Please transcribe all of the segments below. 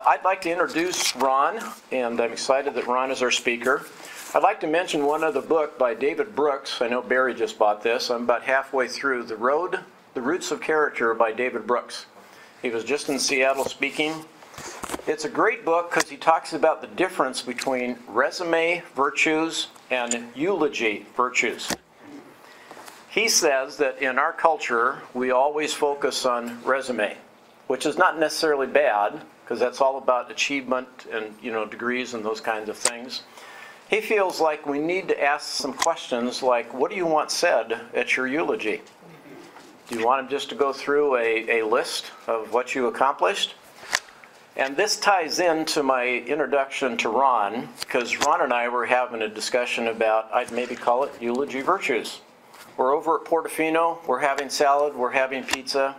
I'd like to introduce Ron, and I'm excited that Ron is our speaker. I'd like to mention one other book by David Brooks. I know Barry just bought this. I'm about halfway through The Roots of Character by David Brooks. He was just in Seattle speaking. It's a great book because he talks about the difference between resume virtues and eulogy virtues. He says that in our culture, we always focus on resume, which is not necessarily bad, because that's all about achievement and degrees and those kinds of things. He feels like we need to ask some questions like, what do you want said at your eulogy? Do you want him just to go through a list of what you accomplished? And this ties into my introduction to Ron, because Ron and I were having a discussion about, I'd maybe call it eulogy virtues. We're over at Portofino, we're having salad, we're having pizza,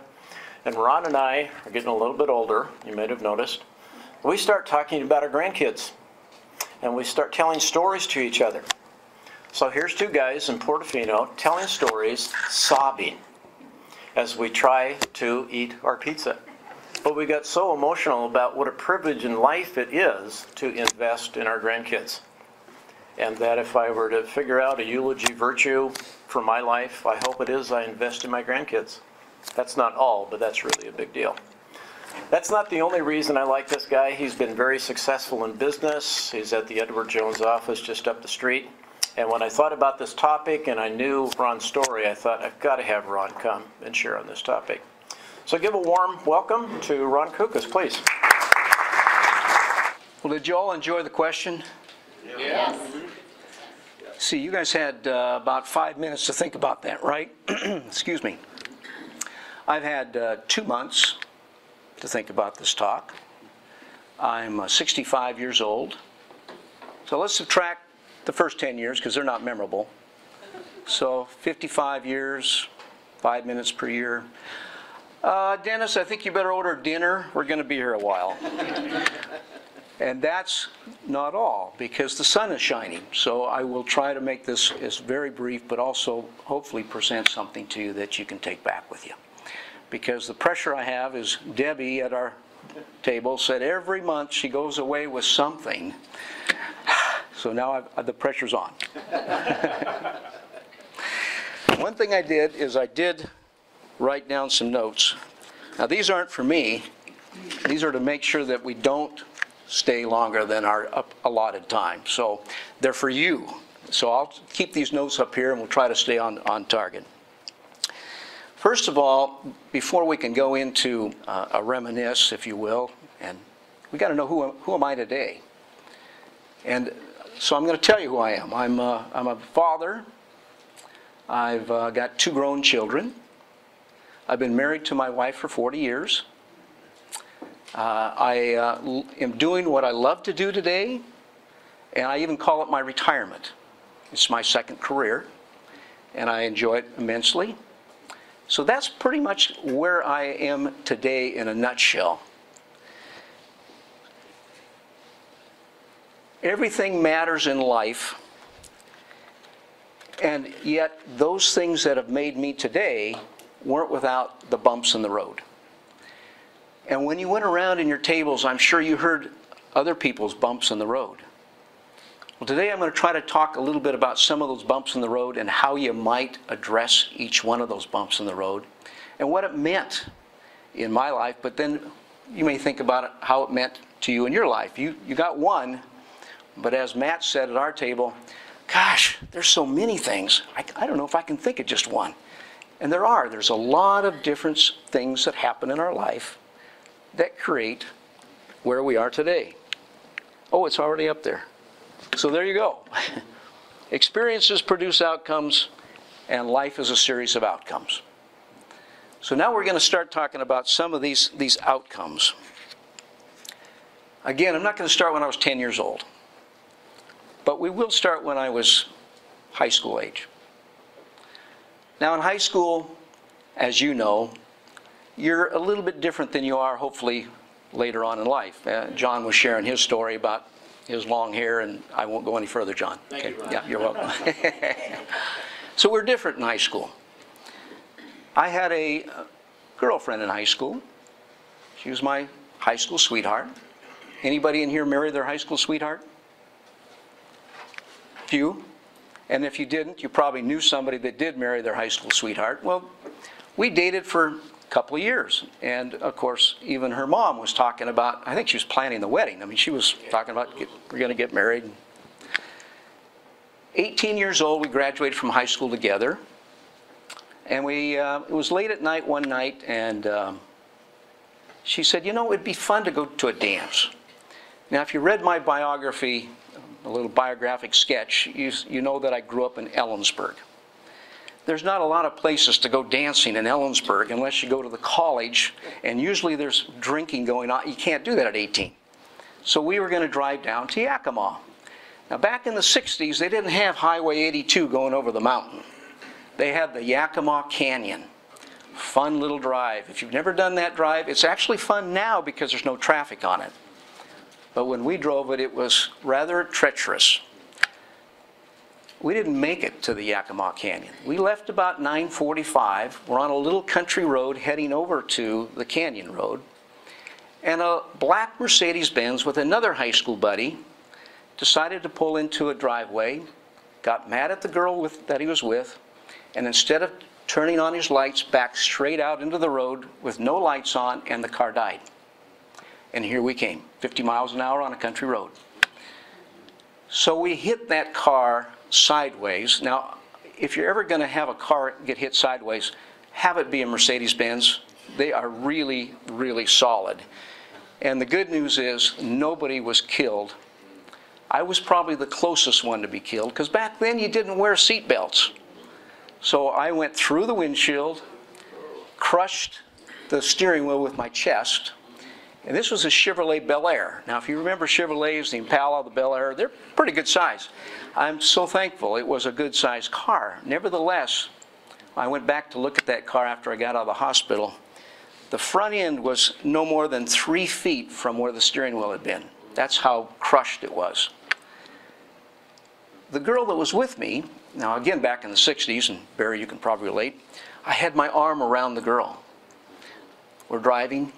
and Ron and I are getting a little bit older, you might have noticed. We start talking about our grandkids, and we start telling stories to each other. So here's two guys in Portofino telling stories, sobbing, as we try to eat our pizza. But we got so emotional about what a privilege in life it is to invest in our grandkids. And that if I were to figure out a eulogy virtue for my life, I hope it is I invest in my grandkids. That's not all, but that's really a big deal. That's not the only reason I like this guy. He's been very successful in business. He's at the Edward Jones office just up the street. And when I thought about this topic and I knew Ron's story, I thought, I've got to have Ron come and share on this topic. So give a warm welcome to Ron Kukas, please. Well, did you all enjoy the question? Yes. See, you guys had about 5 minutes to think about that, right? Excuse me. I've had 2 months to think about this talk. I'm 65 years old. So let's subtract the first 10 years because they're not memorable. So 55 years, 5 minutes per year. Dennis, I think you better order dinner. We're going to be here a while. And that's not all, because the sun is shining. So I will try to make this as very brief, but also hopefully present something to you that you can take back with you. Because the pressure I have is Debbie at our table said every month she goes away with something. So now the pressure's on. One thing I did is I did write down some notes. Now these aren't for me. These are to make sure that we don't stay longer than our allotted time. So they're for you. So I'll keep these notes up here and we'll try to stay on target. First of all, before we can go into a reminisce, if you will, and we got to know who am I today. And so I'm going to tell you who I am. I'm a father. I've got 2 grown children. I've been married to my wife for 40 years. I am doing what I love to do today, and I even call it my retirement. It's my second career, and I enjoy it immensely. So that's pretty much where I am today in a nutshell. Everything matters in life, and yet those things that have made me today weren't without the bumps in the road. And when you went around in your tables, I'm sure you heard other people's bumps in the road. Well, today I'm going to try to talk a little bit about some of those bumps in the road and how you might address each one of those bumps in the road and what it meant in my life. But then you may think about it, how it meant to you in your life. You got one, but as Matt said at our table, gosh, there's so many things. I don't know if I can think of just one. And there's a lot of different things that happen in our life that create where we are today. Oh, it's already up there. So there you go. Experiences produce outcomes, and life is a series of outcomes. So now we're going to start talking about some of these outcomes. Again, I'm not going to start when I was 10 years old, but we will start when I was high school age. Now in high school, as you know, you're a little bit different than you are hopefully later on in life. John was sharing his story about his long hair, and I won't go any further, John. Thank you, Ron. Yeah, you're welcome. So we're different in high school. I had a girlfriend in high school. She was my high school sweetheart. Anybody in here marry their high school sweetheart? Few. And if you didn't, you probably knew somebody that did marry their high school sweetheart. Well, we dated for a couple of years. And of course, even her mom was talking about, I think she was planning the wedding. I mean, she was talking about, we're going to get married. 18 years old, we graduated from high school together. And it was late at night one night, and she said, you know, it'd be fun to go to a dance. Now, if you read my biography, a little biographic sketch, you know that I grew up in Ellensburg. There's not a lot of places to go dancing in Ellensburg unless you go to the college, and usually there's drinking going on. You can't do that at 18. So we were going to drive down to Yakima. Now, back in the 60s, they didn't have Highway 82 going over the mountain. They had the Yakima Canyon. Fun little drive. If you've never done that drive, it's actually fun now because there's no traffic on it. But when we drove it, it was rather treacherous. We didn't make it to the Yakima Canyon. We left about 9:45. We're on a little country road heading over to the Canyon Road. And a black Mercedes-Benz with another high school buddy decided to pull into a driveway, got mad at the girl that he was with, and instead of turning on his lights, backed straight out into the road with no lights on, and the car died. And here we came, 50 miles an hour on a country road. So we hit that car sideways. Now, if you're ever going to have a car get hit sideways, have it be a Mercedes-Benz. They are really, really solid. And the good news is nobody was killed. I was probably the closest one to be killed, because back then you didn't wear seat belts. So I went through the windshield, crushed the steering wheel with my chest. And this was a Chevrolet Bel Air. Now, if you remember Chevrolets, the Impala, the Bel Air, they're pretty good size. I'm so thankful it was a good size car. Nevertheless, I went back to look at that car after I got out of the hospital. The front end was no more than 3 feet from where the steering wheel had been. That's how crushed it was. The girl that was with me, now again back in the 60s, and Barry, you can probably relate, I had my arm around the girl. We're driving.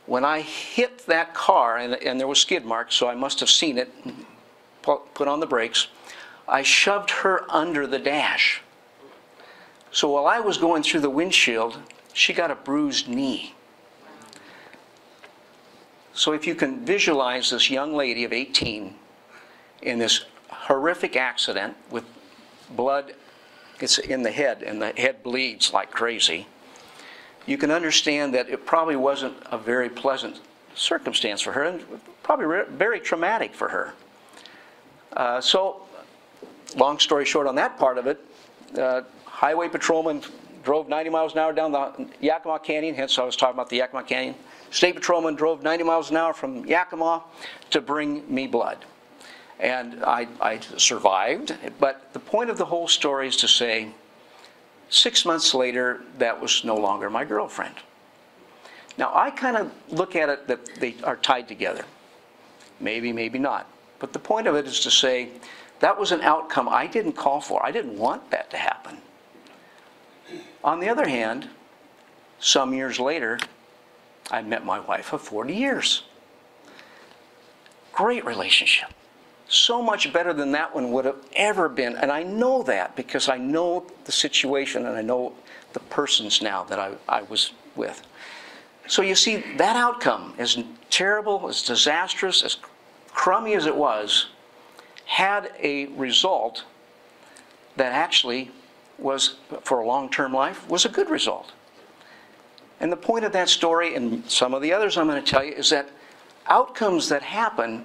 When I hit that car, and there was skid marks, so I must have seen it, put on the brakes, I shoved her under the dash. So while I was going through the windshield, she got a bruised knee. So if you can visualize this young lady of 18 in this horrific accident with blood, it's in the head, and the head bleeds like crazy, you can understand that it probably wasn't a very pleasant circumstance for her, and probably very traumatic for her. So, long story short on that part of it, highway patrolman drove 90 miles an hour down the Yakima Canyon, hence I was talking about the Yakima Canyon. State patrolman drove 90 miles an hour from Yakima to bring me blood. And I survived, but the point of the whole story is to say, 6 months later, that was no longer my girlfriend. Now, I kind of look at it that they are tied together. Maybe, maybe not. But the point of it is to say, that was an outcome I didn't call for. I didn't want that to happen. On the other hand, some years later, I met my wife of 40 years. Great relationship. So much better than that one would have ever been. And I know that because I know the situation and I know the persons now that I was with. So you see, that outcome, as terrible, as disastrous, as crummy as it was, had a result that actually was, for a long-term life, was a good result. And the point of that story, and some of the others I'm going to tell you, is that outcomes that happen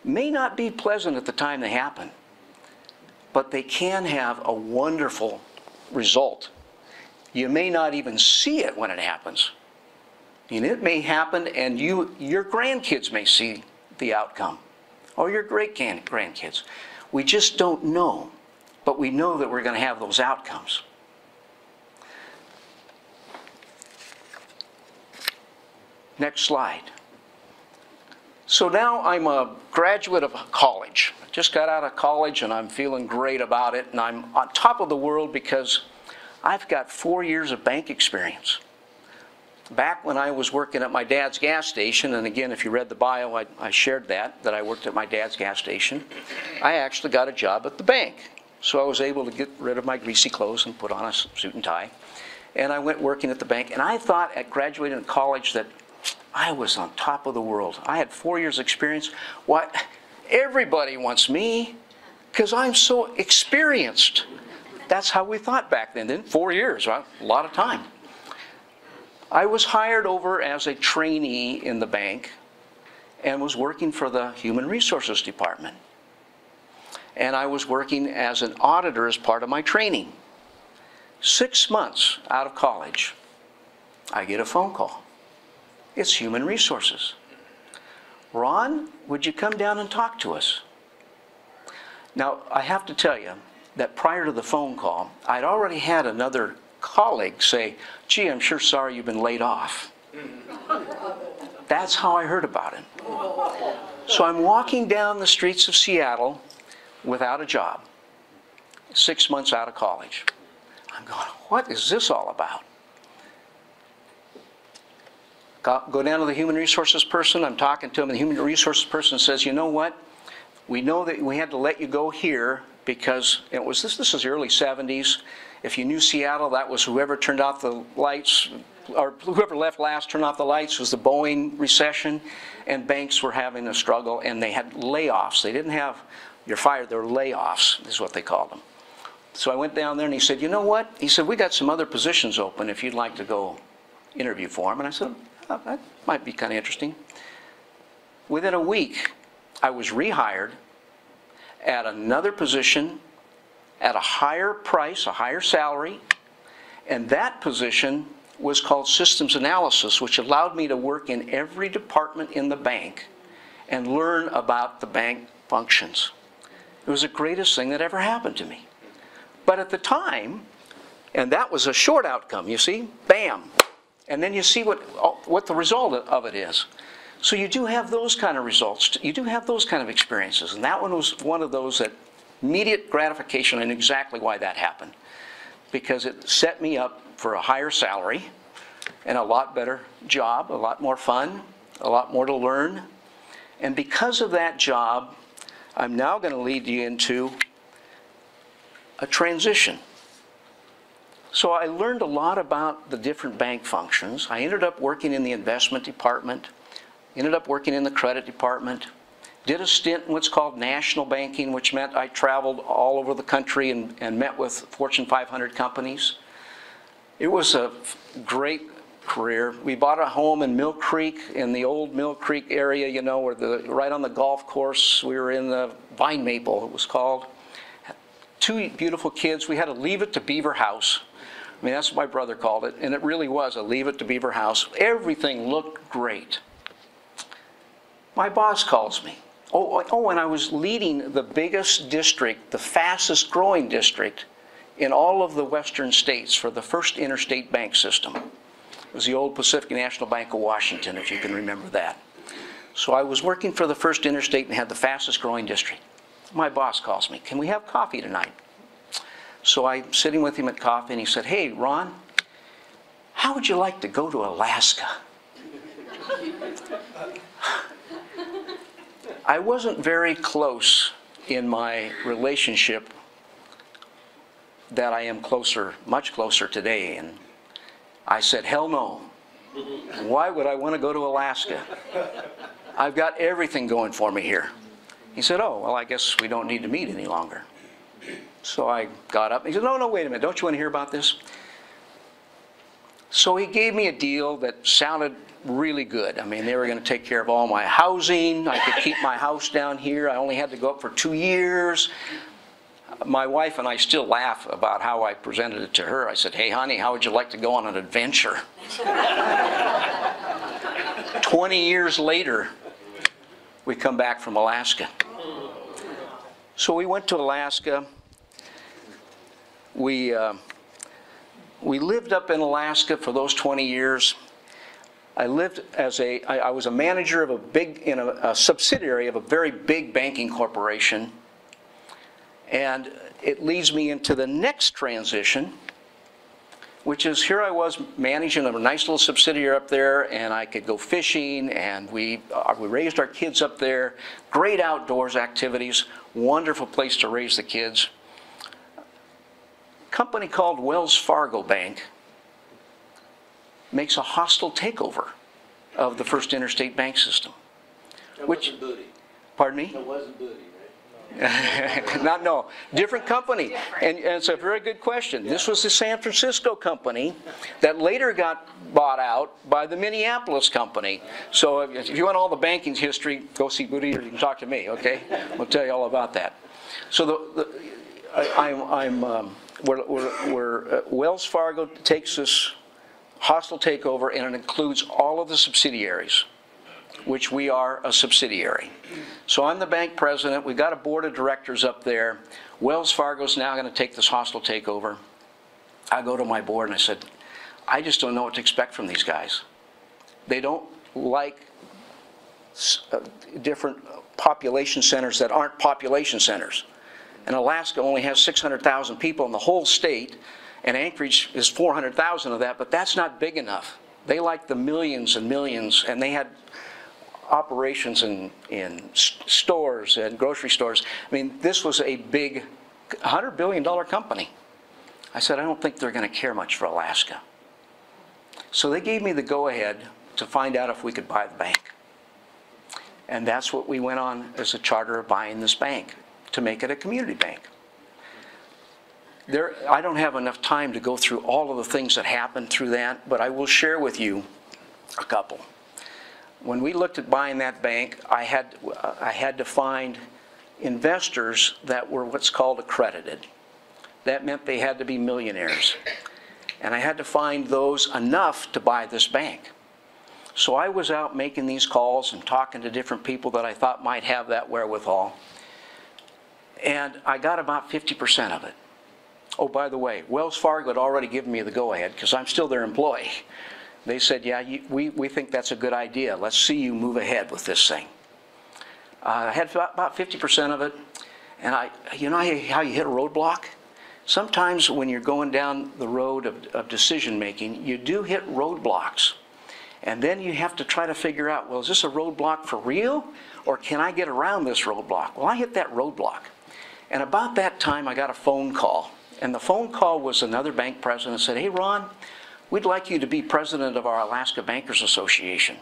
may not be pleasant at the time they happen, but they can have a wonderful result. You may not even see it when it happens. And it may happen, and your grandkids may see the outcome, or your great-grandkids. We just don't know, but we know that we're going to have those outcomes. Next slide. So now I'm a graduate of college. I just got out of college and I'm feeling great about it, and I'm on top of the world because I've got 4 years of bank experience. back when I was working at my dad's gas station, and again, if you read the bio, I shared that I worked at my dad's gas station, I actually got a job at the bank. So I was able to get rid of my greasy clothes and put on a suit and tie. And I went working at the bank, and I thought at graduating in college that I was on top of the world. I had 4 years experience. What? Everybody wants me because I'm so experienced. That's how we thought back then, didn't it? 4 years, right? A lot of time. I was hired over as a trainee in the bank and was working for the Human Resources Department. And I was working as an auditor as part of my training. 6 months out of college, I get a phone call. It's Human Resources. Ron, would you come down and talk to us? Now, I have to tell you that prior to the phone call, I'd already had another colleague say, gee, I'm sure sorry you've been laid off. That's how I heard about it. So I'm walking down the streets of Seattle without a job, 6 months out of college. I'm going, what is this all about? Go down to the human resources person. I'm talking to him, and the human resources person says, you know what? We know that we had to let you go here because it was this is the early 70s. If you knew Seattle, that was whoever turned off the lights, or whoever left last turned off the lights. It was the Boeing recession, and banks were having a struggle, and they had layoffs. They didn't have, you're fired, they were layoffs, is what they called them. So I went down there, and he said, you know what? He said, we got some other positions open if you'd like to go interview for them. And I said, oh, that might be kind of interesting. Within a week, I was rehired at another position at a higher price, a higher salary, and that position was called systems analysis, which allowed me to work in every department in the bank and learn about the bank functions. It was the greatest thing that ever happened to me. But at the time, and that was a short outcome, you see, bam. And then you see what the result of it is. So you do have those kind of results. You do have those kind of experiences. And that one was one of those that immediate gratification, and exactly why that happened. Because it set me up for a higher salary and a lot better job, a lot more fun, a lot more to learn. And because of that job, I'm now going to lead you into a transition. So I learned a lot about the different bank functions. I ended up working in the investment department, ended up working in the credit department, did a stint in what's called national banking, which meant I traveled all over the country and met with Fortune 500 companies. It was a great career. We bought a home in Mill Creek, in the old Mill Creek area, you know, where right on the golf course. We were in the Vine Maple, it was called. 2 beautiful kids. We had a Leave It to Beaver house. I mean, that's what my brother called it, and it really was a Leave It to Beaver house. Everything looked great. My boss calls me. And I was leading the biggest district, the fastest growing district in all of the western states for the first interstate bank system. It was the old Pacific National Bank of Washington, if you can remember that. So I was working for the first interstate and had the fastest growing district. My boss calls me, can we have coffee tonight? So I'm sitting with him at coffee, and he said, hey, Ron, how would you like to go to Alaska? I wasn't very close in my relationship that I am closer, much closer today. And I said, hell no. Why would I want to go to Alaska? I've got everything going for me here. He said, oh, well, I guess we don't need to meet any longer. So I got up. He said, no, wait a minute. Don't you want to hear about this? So he gave me a deal that sounded really good. I mean, they were going to take care of all my housing. I could keep my house down here. I only had to go up for 2 years. My wife and I still laugh about how I presented it to her. I said, hey, honey, how would you like to go on an adventure? 20 years later, we come back from Alaska. So we went to Alaska. We lived up in Alaska for those 20 years. I lived as I was a manager of a subsidiary of a very big banking corporation. And it leads me into the next transition, which is here I was managing a nice little subsidiary up there, and I could go fishing, and we raised our kids up there. Great outdoors activities, wonderful place to raise the kids. A company called Wells Fargo Bank makes a hostile takeover of the First Interstate Bank System. That Which, wasn't Booty. pardon me? That wasn't Booty, right? No, different company. And it's a very good question. This was the San Francisco company that later got bought out by the Minneapolis company. So if you want all the banking history, go see Booty or you can talk to me, okay? We'll tell you all about that. So Wells Fargo takes this hostile takeover, and it includes all of the subsidiaries, which we are a subsidiary. So I'm the bank president. We've got a board of directors up there. Wells Fargo's now going to take this hostile takeover. I go to my board and I said, I just don't know what to expect from these guys. They don't like different population centers that aren't population centers. And Alaska only has 600,000 people in the whole state, and Anchorage is 400,000 of that, but that's not big enough. They like the millions and millions, and they had operations in stores and grocery stores. I mean, this was a big $100 billion company. I said, I don't think they're going to care much for Alaska. So they gave me the go-ahead to find out if we could buy the bank. And that's what we went on as a charter of buying this bank, to make it a community bank. I don't have enough time to go through all of the things that happened through that, but I will share with you a couple. When we looked at buying that bank, I had to find investors that were what's called accredited. That meant they had to be millionaires. And I had to find those enough to buy this bank. So I was out making these calls and talking to different people that I thought might have that wherewithal. And I got about 50% of it. Oh, by the way, Wells Fargo had already given me the go-ahead because I'm still their employee. They said, yeah, we think that's a good idea. Let's see you move ahead with this thing. I had about 50% of it. And you know how you hit a roadblock? Sometimes when you're going down the road of decision making, you do hit roadblocks. And then you have to try to figure out, well, is this a roadblock for real? Or can I get around this roadblock? Well, I hit that roadblock. And about that time, I got a phone call. And the phone call was another bank president said, hey, Ron, we'd like you to be president of our Alaska Bankers Association.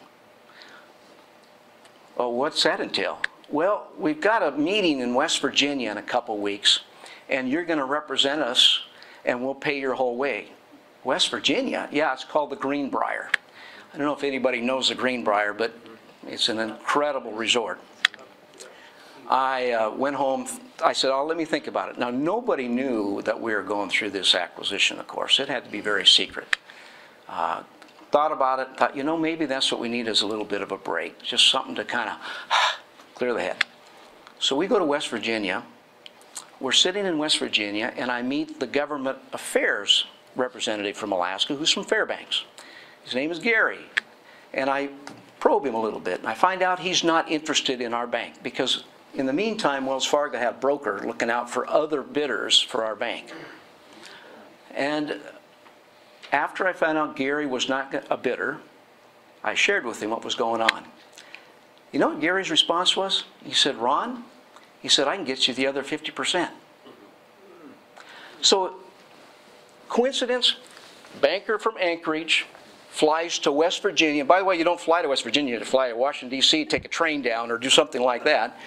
Oh, what's that entail? Well, we've got a meeting in West Virginia in a couple weeks, and you're going to represent us, and we'll pay your whole way. West Virginia? Yeah, it's called the Greenbrier. I don't know if anybody knows the Greenbrier, but it's an incredible resort. I went home. I said, oh, let me think about it. Now, nobody knew that we were going through this acquisition, of course. It had to be very secret. Thought about it, thought, you know, maybe that's what we need is a little bit of a break, just something to kind of clear the head. So we go to West Virginia. We're sitting in West Virginia, and I meet the government affairs representative from Alaska, who's from Fairbanks. His name is Gary. And I probe him a little bit, and I find out he's not interested in our bank because in the meantime, Wells Fargo had a broker looking out for other bidders for our bank. And after I found out Gary was not a bidder, I shared with him what was going on. You know what Gary's response was? He said, Ron, he said, I can get you the other 50%. So, coincidence, banker from Anchorage flies to West Virginia. By the way, you don't fly to West Virginia, you fly to Washington, D.C., take a train down or do something like that.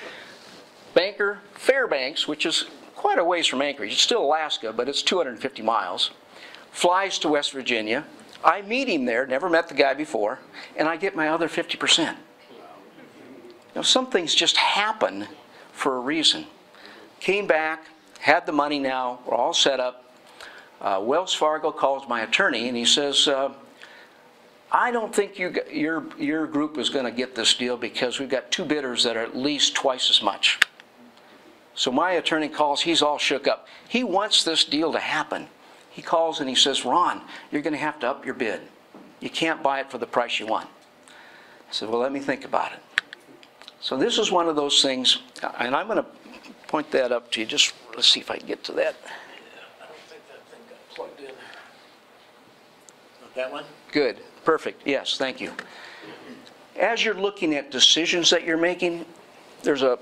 Banker, Fairbanks, which is quite a ways from Anchorage. It's still Alaska, but it's 250 miles. Flies to West Virginia. I meet him there, never met the guy before, and I get my other 50%. Now, some things just happen for a reason. Came back, had the money now, we're all set up. Wells Fargo calls my attorney, and he says, I don't think your group is going to get this deal because we've got two bidders that are at least twice as much. So my attorney calls, he's all shook up. He wants this deal to happen. He calls and he says, Ron, you're going to have to up your bid. You can't buy it for the price you want. I said, well, let me think about it. So this is one of those things, and I'm going to point that up to you. Just let's see if I can get to that. I don't think that thing got plugged in. That one? Good. Perfect. Yes, thank you. As you're looking at decisions that you're making, there's a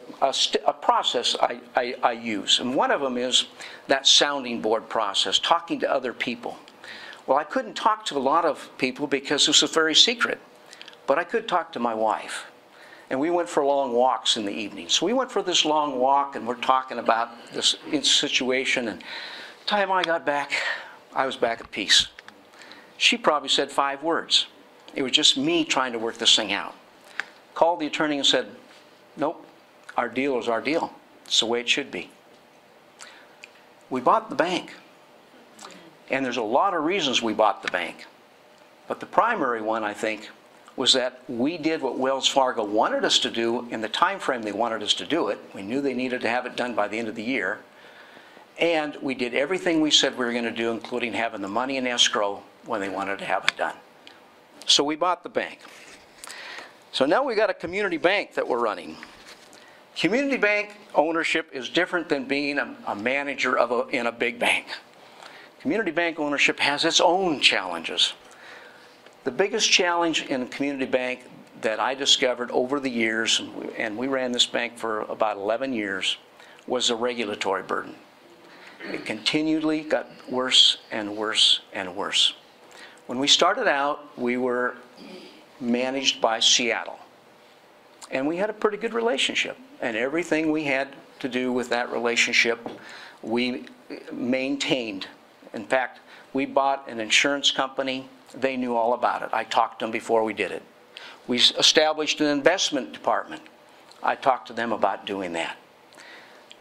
process I use. And one of them is that sounding board process, talking to other people. Well, I couldn't talk to a lot of people because this was very secret. But I could talk to my wife. And we went for long walks in the evening. So we went for this long walk, and we're talking about this situation. And the time I got back, I was back at peace. She probably said 5 words. It was just me trying to work this thing out. Called the attorney and said, nope, our deal is our deal. It's the way it should be. We bought the bank. And there's a lot of reasons we bought the bank. But the primary one, I think, was that we did what Wells Fargo wanted us to do in the time frame they wanted us to do it. We knew they needed to have it done by the end of the year. And we did everything we said we were going to do, including having the money in escrow when they wanted to have it done. So we bought the bank. So now we got a community bank that we're running. Community bank ownership is different than being a manager in a big bank. Community bank ownership has its own challenges. The biggest challenge in a community bank that I discovered over the years, and we ran this bank for about 11 years, was the regulatory burden. It continually got worse and worse and worse. When we started out, we were managed by Seattle. And we had a pretty good relationship. And everything we had to do with that relationship, we maintained. In fact, we bought an insurance company. They knew all about it. I talked to them before we did it. We established an investment department. I talked to them about doing that.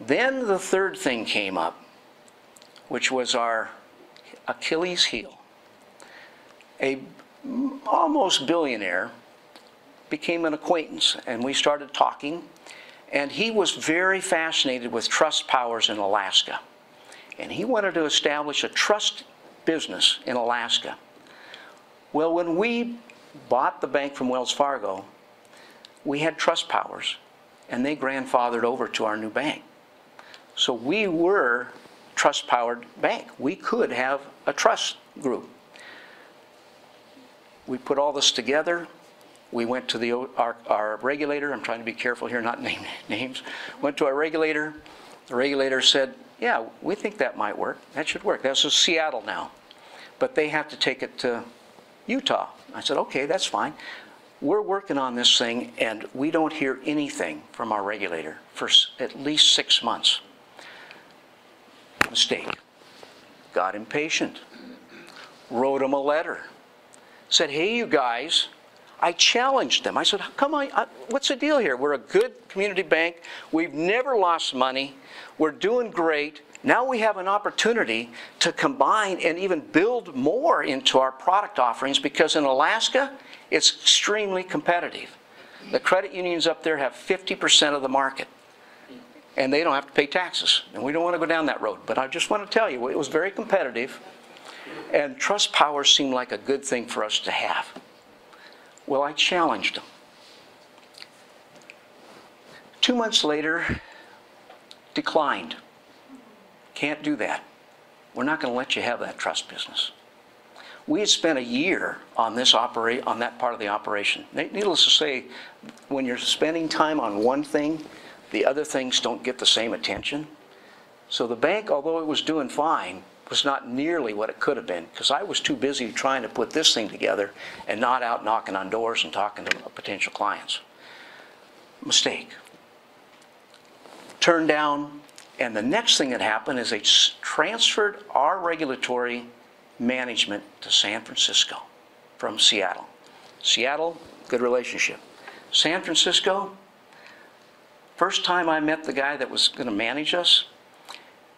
Then the third thing came up, which was our Achilles heel. A almost billionaire became an acquaintance, and we started talking, and he was very fascinated with trust powers in Alaska. And he wanted to establish a trust business in Alaska. Well, when we bought the bank from Wells Fargo, we had trust powers, and they grandfathered over to our new bank. So we were a trust-powered bank. We could have a trust group. We put all this together. We went to our regulator. I'm trying to be careful here, not name names. Went to our regulator. The regulator said, yeah, we think that might work. That should work. That's in Seattle now. But they have to take it to Utah. I said, okay, that's fine. We're working on this thing, and we don't hear anything from our regulator for at least 6 months. Mistake. Got impatient. Wrote them a letter. Said, hey, you guys, I challenged them. I said, come on, what's the deal here? We're a good community bank. We've never lost money. We're doing great. Now we have an opportunity to combine and even build more into our product offerings, because in Alaska, it's extremely competitive. The credit unions up there have 50% of the market, and they don't have to pay taxes. And we don't want to go down that road. But I just want to tell you, it was very competitive, and trust power seemed like a good thing for us to have. Well, I challenged them. 2 months later, declined. Can't do that. We're not going to let you have that trust business. We had spent a year on that part of the operation. Needless to say, when you're spending time on one thing, the other things don't get the same attention. So the bank, although it was doing fine, was not nearly what it could have been, because I was too busy trying to put this thing together and not out knocking on doors and talking to potential clients. Mistake. Turned down, and the next thing that happened is they transferred our regulatory management to San Francisco from Seattle. Seattle, good relationship. San Francisco, first time I met the guy that was going to manage us,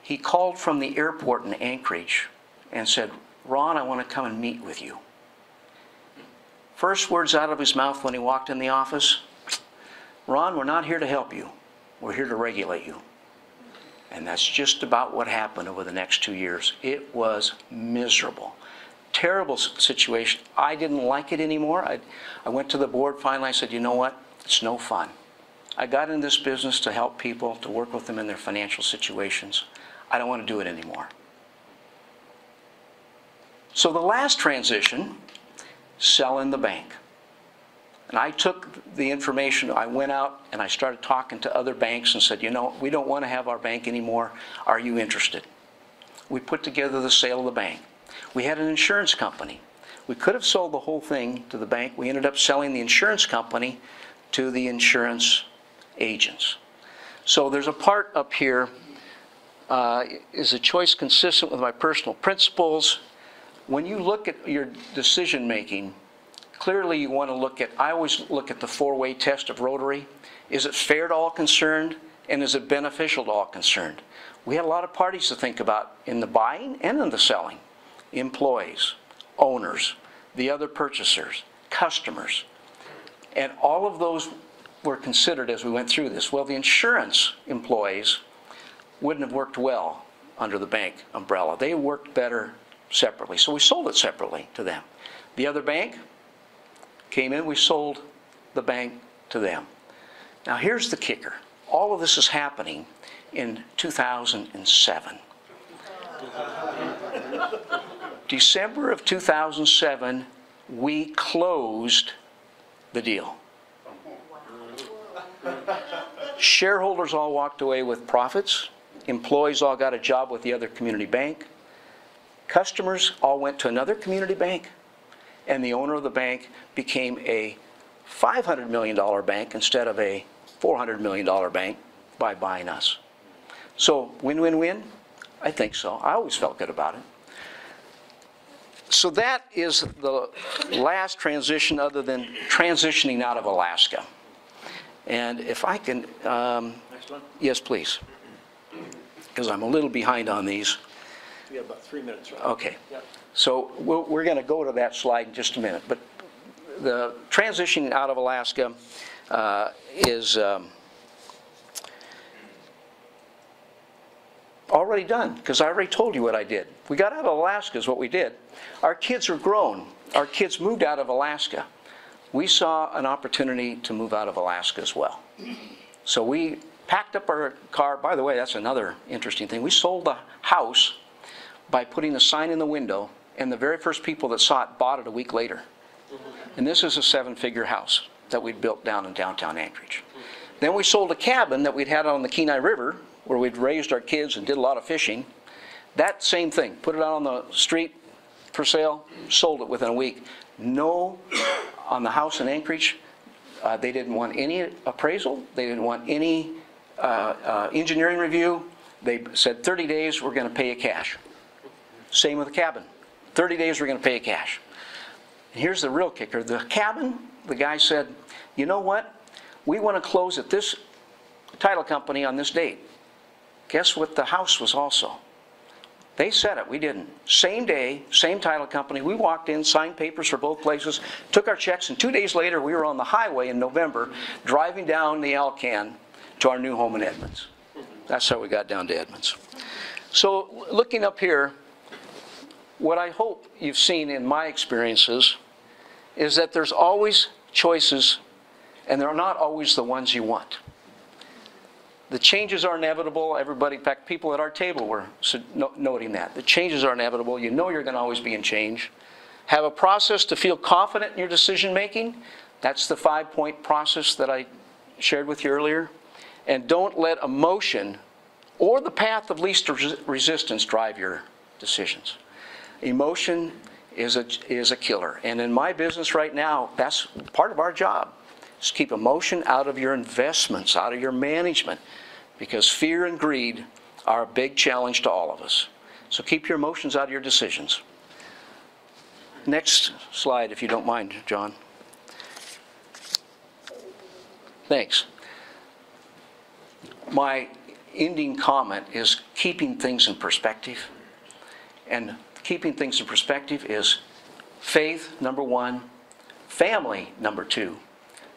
he called from the airport in Anchorage and said, Ron, I want to come and meet with you. First words out of his mouth when he walked in the office, Ron, we're not here to help you. We're here to regulate you. And that's just about what happened over the next 2 years. It was miserable. Terrible situation. I didn't like it anymore. I went to the board finally. I said, you know what? It's no fun. I got in this business to help people, to work with them in their financial situations. I don't want to do it anymore. So the last transition, selling the bank. And I took the information, I went out and I started talking to other banks and said, you know, we don't want to have our bank anymore. Are you interested? We put together the sale of the bank. We had an insurance company. We could have sold the whole thing to the bank. We ended up selling the insurance company to the insurance agents. So there's a part up here, is a choice consistent with my personal principles? When you look at your decision making, clearly you want to look at, I always look at the four-way test of Rotary. Is it fair to all concerned, and is it beneficial to all concerned? We had a lot of parties to think about in the buying and in the selling. Employees, owners, the other purchasers, customers. And all of those were considered as we went through this. Well, the insurance employees wouldn't have worked well under the bank umbrella. They worked better separately. So we sold it separately to them. The other bank came in, we sold the bank to them. Now here's the kicker. All of this is happening in 2007. December of 2007, we closed the deal. Shareholders all walked away with profits. Employees all got a job with the other community bank. Customers all went to another community bank. And the owner of the bank became a $500 million bank instead of a $400 million bank by buying us. So win-win-win? I think so. I always felt good about it. So that is the last transition other than transitioning out of Alaska. And if I can, Next one? yes, please, because I'm a little behind on these. We have about 3 minutes, right? Okay. Yep. So we're going to go to that slide in just a minute. But the transitioning out of Alaska is already done, because I already told you what I did. We got out of Alaska is what we did. Our kids are grown. Our kids moved out of Alaska. We saw an opportunity to move out of Alaska as well. So we packed up our car. By the way, that's another interesting thing. We sold the house by putting a sign in the window, and the very first people that saw it bought it a week later. And this is a 7-figure house that we'd built down in downtown Anchorage. Then we sold a cabin that we'd had on the Kenai River, where we'd raised our kids and did a lot of fishing. That same thing, put it out on the street for sale, sold it within a week. No, on the house in Anchorage, they didn't want any appraisal, they didn't want any engineering review. They said 30 days, we're going to pay you cash. Same with the cabin. 30 days, we're going to pay you cash. And here's the real kicker. The cabin, the guy said, you know what? We want to close at this title company on this date. Guess what the house was also? They said it, we didn't. Same day, same title company. We walked in, signed papers for both places, took our checks, and 2 days later we were on the highway in November driving down the Alcan to our new home in Edmonds. That's how we got down to Edmonds. So looking up here, what I hope you've seen in my experiences is that there's always choices, and they're not always the ones you want. The changes are inevitable. Everybody, in fact, people at our table were noting that. The changes are inevitable. You know you're going to always be in change. Have a process to feel confident in your decision making. That's the 5-point process that I shared with you earlier. And don't let emotion or the path of least resistance drive your decisions. Emotion is a killer. And in my business right now, that's part of our job. Is keep emotion out of your investments, out of your management, because fear and greed are a big challenge to all of us. So keep your emotions out of your decisions. Next slide, if you don't mind, John. Thanks. My ending comment is keeping things in perspective. And keeping things in perspective is faith, number 1, family, number 2,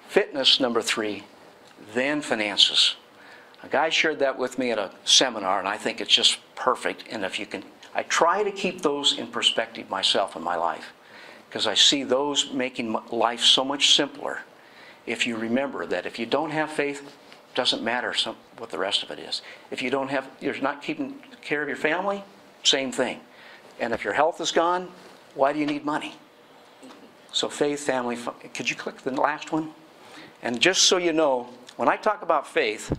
fitness, number 3, then finances. A guy shared that with me at a seminar, and I think it's just perfect. And if you can, I try to keep those in perspective myself in my life, because I see those making life so much simpler if you remember that if you don't have faith, it doesn't matter what the rest of it is. If you're not keeping care of your family, same thing. And if your health is gone, why do you need money? So faith, family, could you click the last one? And just so you know, when I talk about faith,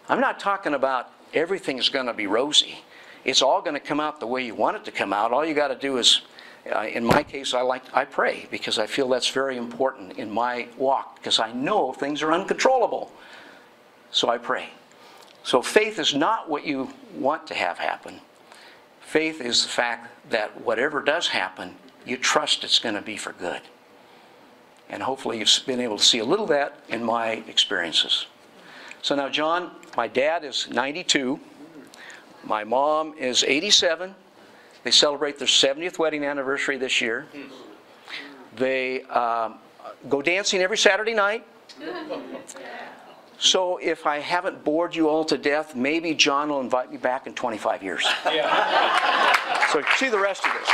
I'm not talking about everything's going to be rosy. It's all going to come out the way you want it to come out. All you got to do is, in my case, I pray because I feel that's very important in my walk because I know things are uncontrollable. So I pray. So faith is not what you want to have happen. Faith is the fact that whatever does happen, you trust it's going to be for good. And hopefully you've been able to see a little of that in my experiences. So now, John, my dad is 92. My mom is 87. They celebrate their 70th wedding anniversary this year. They go dancing every Saturday night. So if I haven't bored you all to death, maybe John will invite me back in 25 years. So see the rest of this.